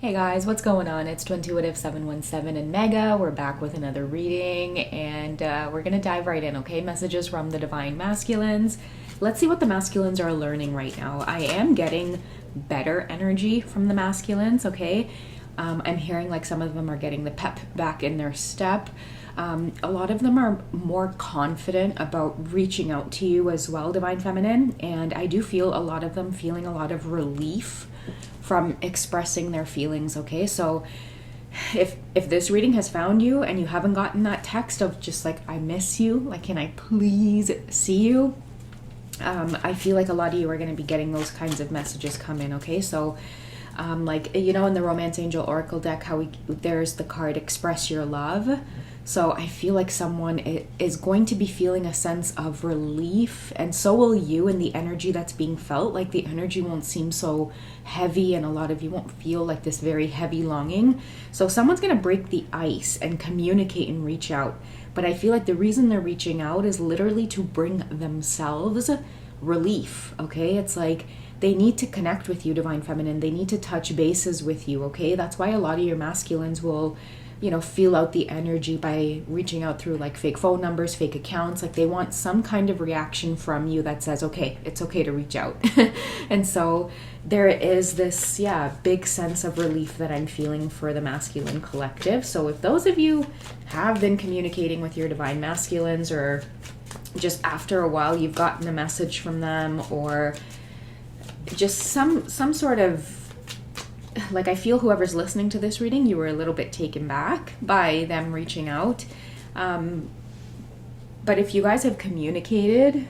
Hey guys, what's going on? It's Twintuitive 717 and Mega. We're back with another reading and we're going to dive right in, okay? Messages from the Divine Masculines. Let's see what the masculines are learning right now. I am getting better energy from the masculines, okay? I'm hearing like some of them are getting the pep back in their step. A lot of them are more confident about reaching out to you as well, Divine Feminine. And I do feel a lot of them feeling a lot of relief from expressing their feelings, okay? So if this reading has found you and you haven't gotten that text of just like, I miss you, like, can I please see you? I feel like a lot of you are going to be getting those kinds of messages come in, okay? So like, you know, in the Romance Angel Oracle deck, how there's the card Express Your Love. So I feel like someone is going to be feeling a sense of relief, and so will you in the energy that's being felt. Like the energy won't seem so heavy, and a lot of you won't feel like this very heavy longing. So someone's going to break the ice and communicate and reach out. But I feel like the reason they're reaching out is literally to bring themselves relief, okay? It's like they need to connect with you, Divine Feminine. They need to touch bases with you, okay? That's why a lot of your masculines will, you know, feel out the energy by reaching out through like fake phone numbers, fake accounts. Like they want some kind of reaction from you that says, okay, it's okay to reach out. And so there is this, big sense of relief that I'm feeling for the masculine collective. So if those of you have been communicating with your divine masculines, or just after a while you've gotten a message from them, or just some sort of, like, I feel whoever's listening to this reading, you were a little bit taken back by them reaching out. But if you guys have communicated,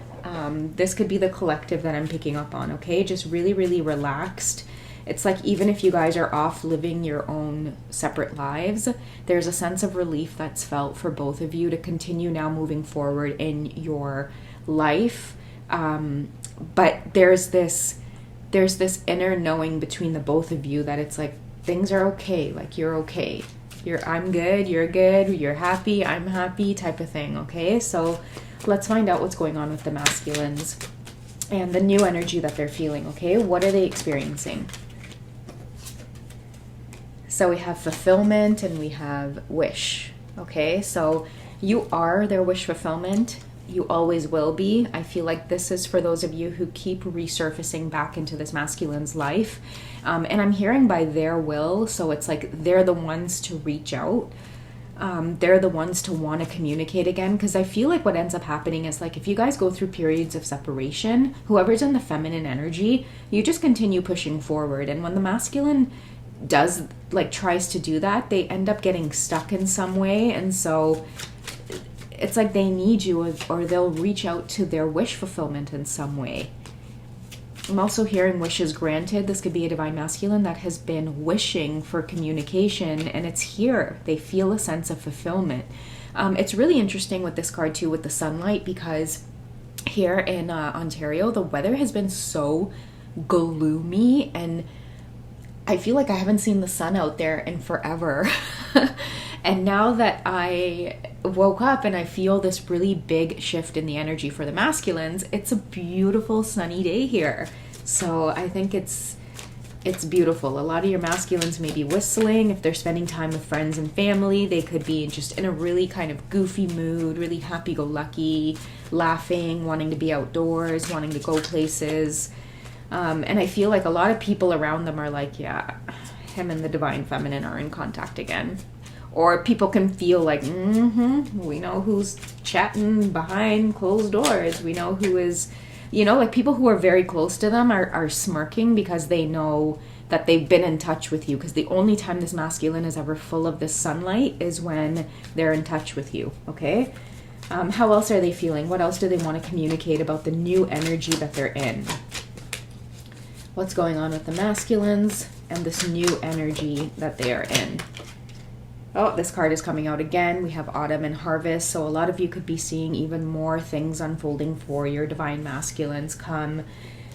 this could be the collective that I'm picking up on, okay? Just really, really relaxed. It's like even if you guys are off living your own separate lives, there's a sense of relief that's felt for both of you to continue now moving forward in your life. But there's this inner knowing between the both of you that it's like things are okay, like you're okay. I'm good, you're happy, I'm happy type of thing, okay? So let's find out what's going on with the masculines and the new energy that they're feeling, okay? What are they experiencing? So we have fulfillment and we have wish, okay? So you are their wish fulfillment. You always will be. I feel like this is for those of you who keep resurfacing back into this masculine's life. And I'm hearing by their will, so it's like they're the ones to reach out. They're the ones to want to communicate again, because I feel like what ends up happening is like if you guys go through periods of separation, whoever's in the feminine energy, you just continue pushing forward. And when the masculine does, like, tries to do that, they end up getting stuck in some way. And so it's like they need you, or they'll reach out to their wish fulfillment in some way. I'm also hearing wishes granted. This could be a divine masculine that has been wishing for communication, and it's here. They feel a sense of fulfillment. It's really interesting with this card too, with the sunlight, because here in Ontario, the weather has been so gloomy, and I feel like I haven't seen the sun out there in forever. And now that I woke up and I feel this really big shift in the energy for the masculines, it's a beautiful sunny day here. So I think it's beautiful. A lot of your masculines may be whistling. If they're spending time with friends and family, they could be just in a really kind of goofy mood, really happy-go-lucky, laughing, wanting to be outdoors, wanting to go places. And I feel like a lot of people around them are like, yeah, him and the divine feminine are in contact again. Or people can feel like, we know who's chatting behind closed doors. We know who is, you know, like people who are very close to them are smirking because they know that they've been in touch with you. Because the only time this masculine is ever full of this sunlight is when they're in touch with you, okay? How else are they feeling? What else do they want to communicate about the new energy that they're in? What's going on with the masculines and this new energy that they are in? Oh, this card is coming out again. We have autumn and harvest. So a lot of you could be seeing even more things unfolding for your divine masculines come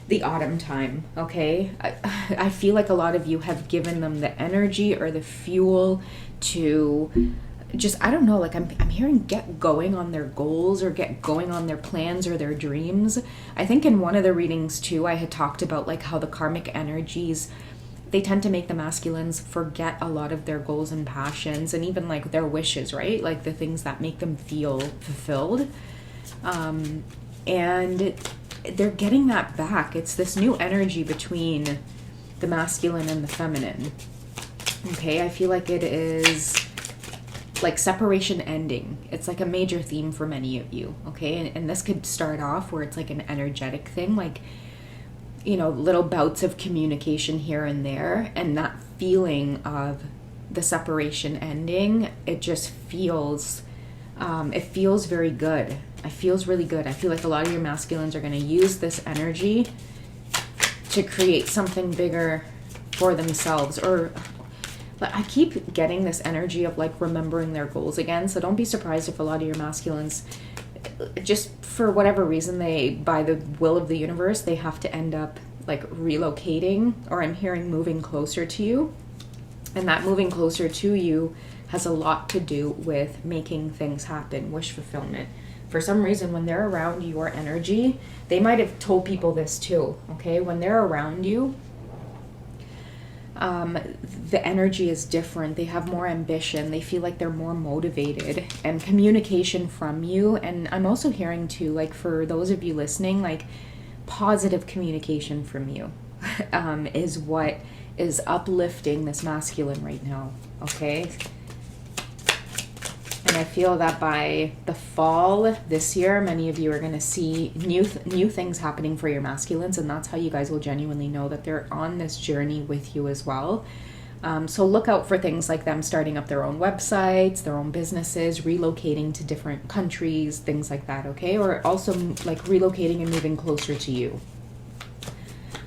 the autumn time, okay? I feel like a lot of you have given them the energy or the fuel to just, I don't know, like I'm hearing get going on their goals or get going on their plans or their dreams. I think in one of the readings too, I had talked about like how the karmic energies they tend to make the masculines forget a lot of their goals and passions, and even like their wishes, right? Like the things that make them feel fulfilled. And they're getting that back. It's this new energy between the masculine and the feminine. Okay, I feel like it is like separation ending. It's like a major theme for many of you. Okay, and this could start off where it's like an energetic thing, like, you know, little bouts of communication here and there, and that feeling of the separation ending, it just feels it feels very good. It feels really good. I feel like a lot of your masculines are going to use this energy to create something bigger for themselves. Or I keep getting this energy of like remembering their goals again. So don't be surprised if a lot of your masculines, just for whatever reason, they, by the will of the universe, they have to end up like relocating, or I'm hearing moving closer to you. And that moving closer to you has a lot to do with making things happen, wish fulfillment. For some reason, when they're around your energy, they might have told people this too, okay? When they're around you, the energy is different. They have more ambition. They feel like they're more motivated, and communication from you. And I'm also hearing too, like for those of you listening, like positive communication from you is what is uplifting this masculine right now, okay? And I feel that by the fall this year, many of you are going to see new things happening for your masculines, and that's how you guys will genuinely know that they're on this journey with you as well. So look out for things like them starting up their own websites, their own businesses, relocating to different countries, things like that, okay? Or also like relocating and moving closer to you.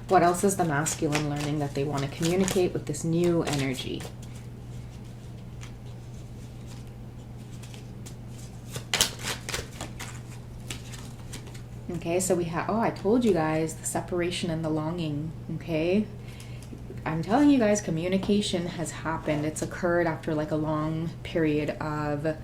What else is the masculine learning that they want to communicate with this new energy? Okay, so we have, oh, I told you guys, the separation and the longing, okay? I'm telling you guys, communication has happened. It's occurred after like a long period of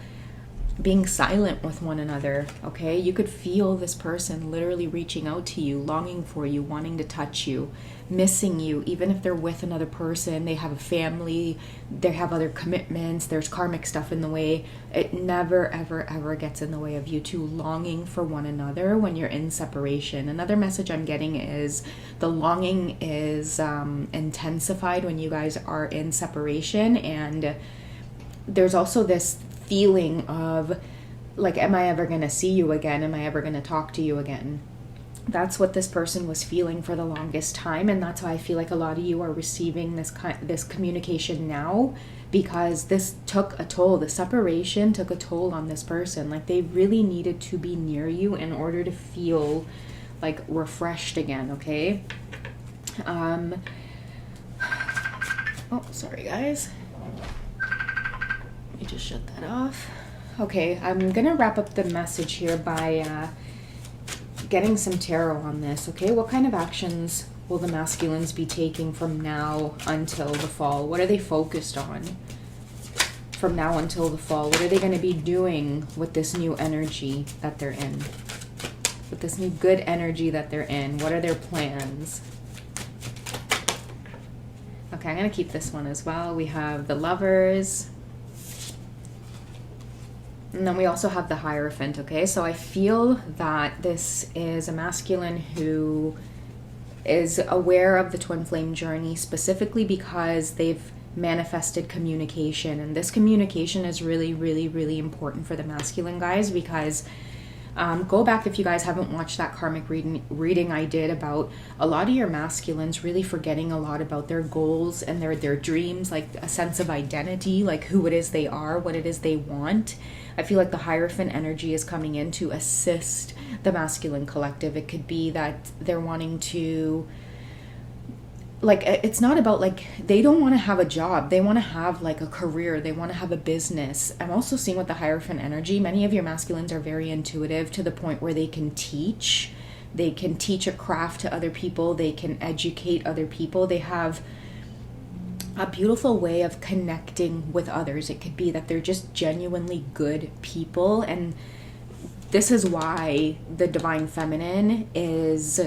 being silent with one another, okay? You could feel this person literally reaching out to you, longing for you, wanting to touch you, missing you, even if they're with another person, they have a family, they have other commitments, there's karmic stuff in the way. It never, ever, ever gets in the way of you two longing for one another when you're in separation. Another message I'm getting is the longing is intensified when you guys are in separation, and there's also this feeling of like, am I ever going to see you again? Am I ever going to talk to you again? That's what this person was feeling for the longest time, and that's why I feel like a lot of you are receiving this communication now, because this took a toll. The separation took a toll on this person. Like, they really needed to be near you in order to feel like refreshed again, okay? Oh, sorry guys. Let me just shut that off. Okay, I'm gonna wrap up the message here by getting some tarot on this, okay? What kind of actions will the masculines be taking from now until the fall? What are they focused on from now until the fall? What are they going to be doing with this new energy that they're in? With this new good energy that they're in? What are their plans? Okay, I'm going to keep this one as well. We have the Lovers. And then we also have the Hierophant, okay? So I feel that this is a masculine who is aware of the twin flame journey, specifically because they've manifested communication. And this communication is really, really, really important for the masculine guys, because go back if you guys haven't watched that karmic reading I did about a lot of your masculines really forgetting a lot about their goals and their dreams, like a sense of identity, like who it is they are, what it is they want. I feel like the Hierophant energy is coming in to assist the masculine collective. It could be that they're wanting to, like, it's not about like, they don't want to have a job. They want to have like a career. They want to have a business. I'm also seeing with the Hierophant energy, many of your masculines are very intuitive to the point where they can teach. They can teach a craft to other people. They can educate other people. They have a beautiful way of connecting with others. It could be that they're just genuinely good people, and this is why the Divine Feminine is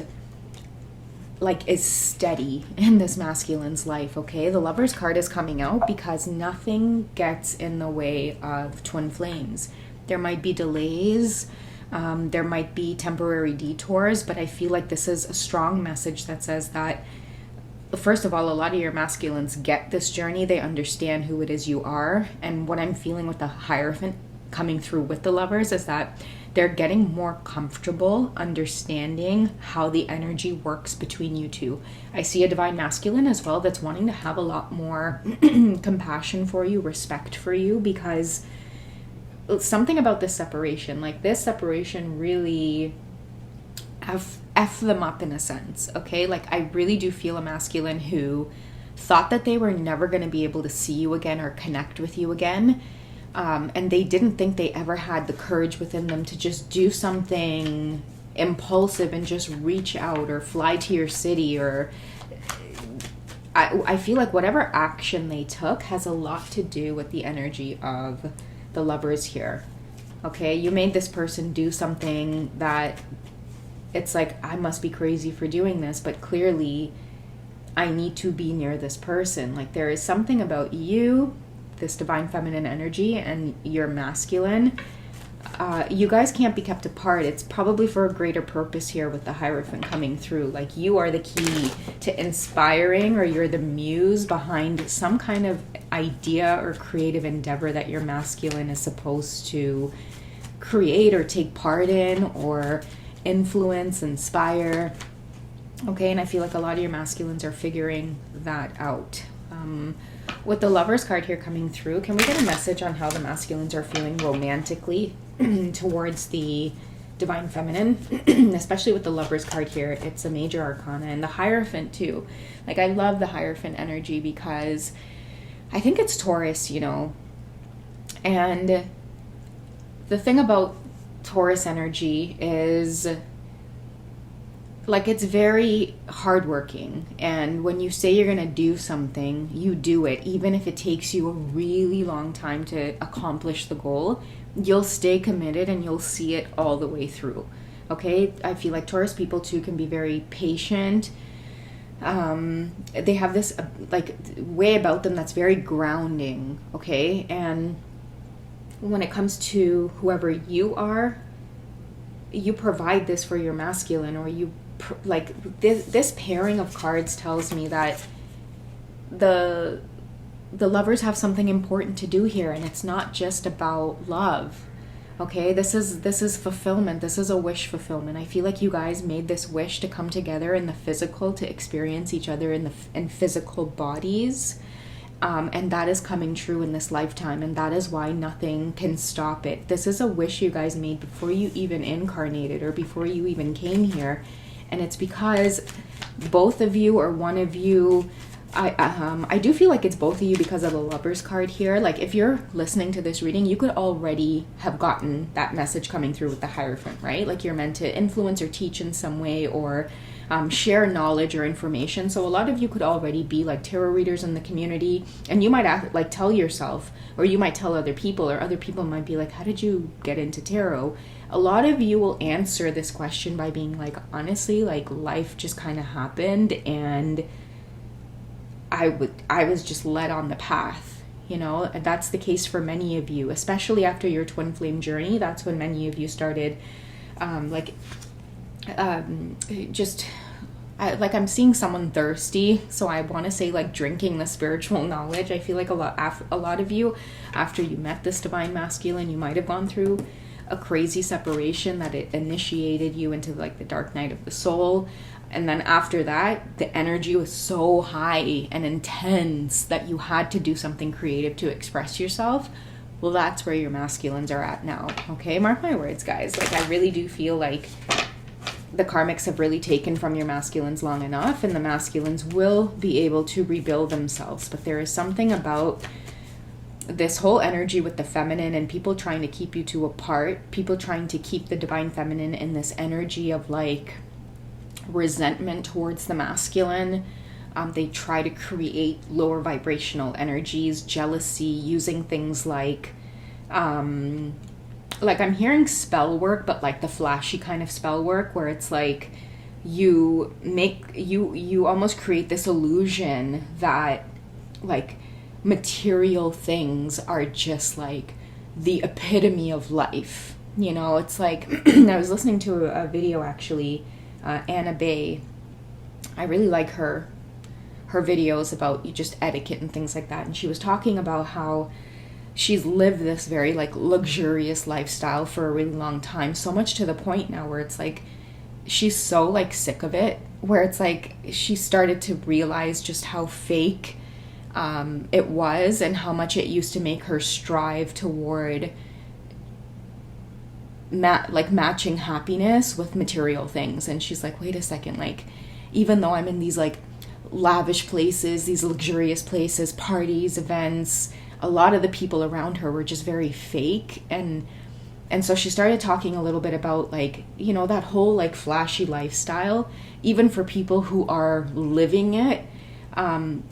like is steady in this masculine's life, okay? The Lover's card is coming out because nothing gets in the way of twin flames. There might be delays, there might be temporary detours, but I feel like this is a strong message that says that, first of all, a lot of your masculines get this journey. They understand who it is you are. And what I'm feeling with the Hierophant coming through with the Lovers is that they're getting more comfortable understanding how the energy works between you two. I see a Divine Masculine as well that's wanting to have a lot more compassion for you, respect for you, because something about this separation, like this separation really F them up in a sense, okay? Like I really do feel a masculine who thought that they were never going to be able to see you again or connect with you again. And they didn't think they ever had the courage within them to just do something impulsive and just reach out or fly to your city, or I feel like whatever action they took has a lot to do with the energy of the Lovers here. Okay, you made this person do something that it's like, I must be crazy for doing this, but clearly I need to be near this person. Like there is something about you, this Divine Feminine energy, and your masculine. You guys can't be kept apart. It's probably for a greater purpose here with the Hierophant coming through. Like you are the key to inspiring, or you're the muse behind some kind of idea or creative endeavor that your masculine is supposed to create or take part in or influence, inspire. Okay, and I feel like a lot of your masculines are figuring that out. With the Lover's card here coming through, can we get a message on how the masculines are feeling romantically towards the Divine Feminine? Especially with the Lover's card here, it's a major arcana, and the Hierophant too. Like I love the Hierophant energy because I think it's Taurus, you know. And the thing about Taurus energy is, like, it's very hardworking, and when you say you're gonna do something, you do it, even if it takes you a really long time to accomplish the goal. You'll stay committed and you'll see it all the way through. Okay, I feel like Taurus people too can be very patient. They have this like way about them that's very grounding. Okay, and when it comes to whoever you are, you provide this for your masculine, or you like this pairing of cards tells me that the Lovers have something important to do here, and it's not just about love. Okay, this is fulfillment. This is a wish fulfillment. I feel like you guys made this wish to come together in the physical, to experience each other in physical bodies. And that is coming true in this lifetime, and that is why nothing can stop it. This is a wish you guys made before you even incarnated, or before you even came here, and it's because both of you, or one of you, I do feel like it's both of you because of the Lover's card here. Like if you're listening to this reading, you could already have gotten that message coming through with the Hierophant, right? Like you're meant to influence or teach in some way, or share knowledge or information. So a lot of you could already be like tarot readers in the community, and you might like tell yourself, or you might tell other people, or other people might be like, how did you get into tarot? A lot of you will answer this question by being like, honestly, like life just kind of happened, and I was just led on the path, you know. And that's the case for many of you, especially after your twin flame journey. That's when many of you started I'm seeing someone thirsty, so I want to say like drinking the spiritual knowledge. I feel like a lot of you, after you met this Divine Masculine, you might have gone through a crazy separation that it initiated you into like the dark night of the soul, and then after that the energy was so high and intense that you had to do something creative to express yourself. Well, that's where your masculines are at now. Okay, mark my words, guys. Like I really do feel like the karmics have really taken from your masculines long enough, and the masculines will be able to rebuild themselves. But there is something about this whole energy with the feminine, and people trying to keep you two apart, people trying to keep the Divine Feminine in this energy of like resentment towards the masculine. They try to create lower vibrational energies, jealousy, using things like I'm hearing spell work, but like the flashy kind of spell work where it's like you almost create this illusion that like material things are just like the epitome of life. You know, it's like I was listening to a video actually, Anna Bay. I really like her videos about just etiquette and things like that, and she was talking about how she's lived this very like luxurious lifestyle for a really long time, so much to the point now where it's like she's so like sick of it, where it's like she started to realize just how fake it was and how much it used to make her strive toward matching happiness with material things. And she's like, wait a second, like even though I'm in these like lavish places, these luxurious places, parties, events, a lot of the people around her were just very fake. And so she started talking a little bit about like, you know, that whole like flashy lifestyle, even for people who are living it,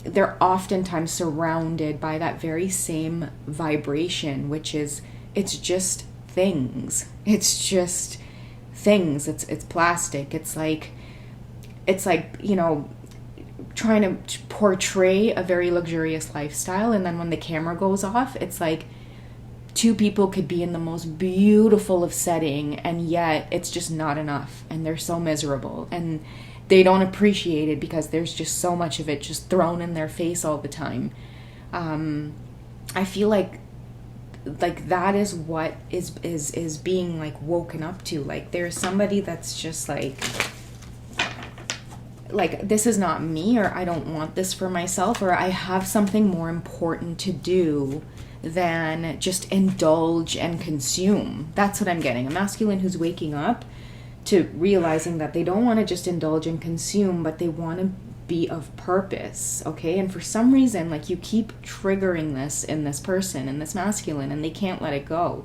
they're oftentimes surrounded by that very same vibration, which is, it's just things. It's just things. It's plastic. It's like, you know, trying to portray a very luxurious lifestyle, and then when the camera goes off, it's like two people could be in the most beautiful of setting, and yet it's just not enough, and they're so miserable, and they don't appreciate it because there's just so much of it just thrown in their face all the time. I feel like that is what is being like woken up to. Like there's somebody that's just like this is not me, or I don't want this for myself, or I have something more important to do than just indulge and consume. That's what I'm getting. A masculine who's waking up to realizing that they don't want to just indulge and consume, but they want to be of purpose, okay? And for some reason, like you keep triggering this in this person, in this masculine, and they can't let it go.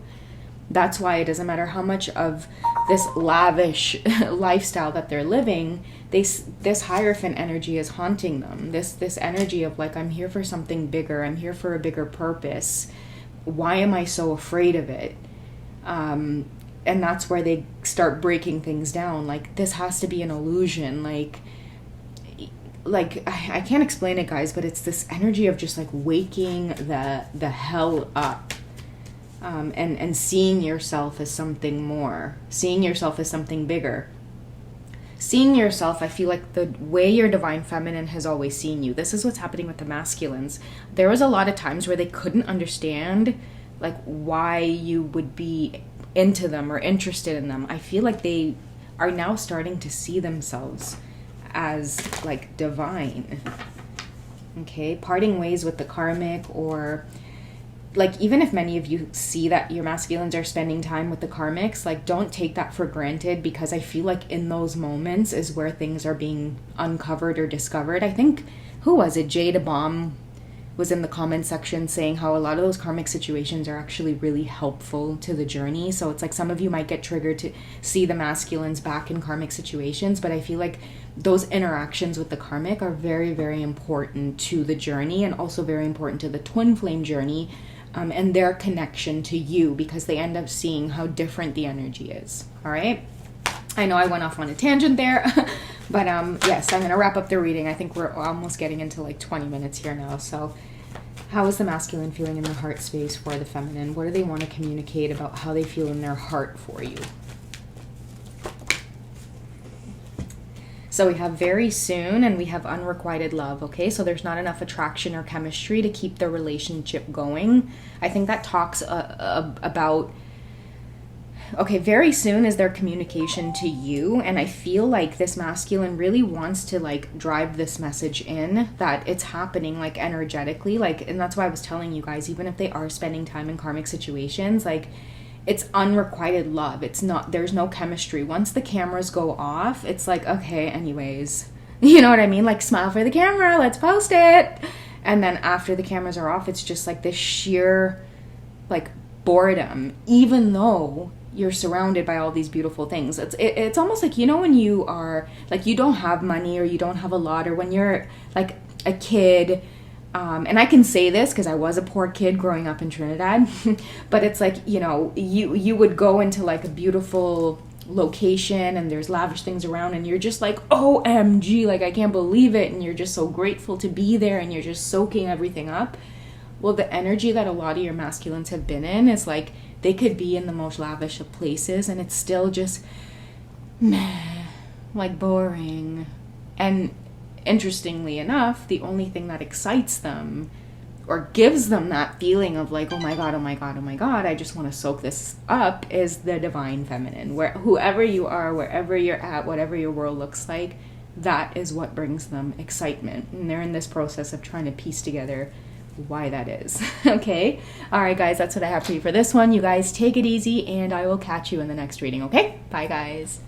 That's why it doesn't matter how much of this lavish lifestyle that they're living, this Hierophant energy is haunting them. This energy of like, I'm here for something bigger. I'm here for a bigger purpose. Why am I so afraid of it? And that's where they start breaking things down. Like, this has to be an illusion. Like I can't explain it, guys, but it's this energy of just like waking the hell up. And seeing yourself as something more, seeing yourself as something bigger. Seeing yourself, I feel like the way your divine feminine has always seen you. This is what's happening with the masculines. There was a lot of times where they couldn't understand like why you would be into them or interested in them. I feel like they are now starting to see themselves as like divine. Okay, parting ways with the karmic, or like, even if many of you see that your masculines are spending time with the karmics, like, don't take that for granted, because I feel like in those moments is where things are being uncovered or discovered. I think, who was it? Jada Bomb was in the comment section saying how a lot of those karmic situations are actually really helpful to the journey. So it's like some of you might get triggered to see the masculines back in karmic situations, but I feel like those interactions with the karmic are very, very important to the journey, and also very important to the twin flame journey. And their connection to you, because they end up seeing how different the energy is. All right. I know I went off on a tangent there, but yes, I'm going to wrap up the reading. I think we're almost getting into like 20 minutes here now. So how is the masculine feeling in their heart space for the feminine? What do they want to communicate about how they feel in their heart for you? So we have very soon, and we have unrequited love, okay? So there's not enough attraction or chemistry to keep the relationship going. I think that talks about, okay, very soon is their communication to you, and I feel like this masculine really wants to, like, drive this message in, that it's happening, like, energetically, like, and that's why I was telling you guys, even if they are spending time in karmic situations, like, it's unrequited love. It's not, there's no chemistry. Once the cameras go off, it's like, okay, anyways. You know what I mean? Like, smile for the camera, let's post it. And then after the cameras are off, it's just like this sheer, like, boredom, even though you're surrounded by all these beautiful things. It's almost like, you know, when you are, like, you don't have money, or you don't have a lot, or when you're, like, a kid. And I can say this because I was a poor kid growing up in Trinidad, but it's like, you know, you would go into like a beautiful location and there's lavish things around and you're just like, OMG, like I can't believe it, and you're just so grateful to be there and you're just soaking everything up. Well, the energy that a lot of your masculines have been in is like they could be in the most lavish of places and it's still just meh, like boring. And interestingly enough, the only thing that excites them or gives them that feeling of like, oh my God, oh my God, oh my God, I just want to soak this up, is the divine feminine. Where whoever you are, wherever you're at, whatever your world looks like, that is what brings them excitement. And they're in this process of trying to piece together why that is. Okay? All right, guys, that's what I have for you for this one. You guys take it easy, and I will catch you in the next reading, okay? Bye, guys.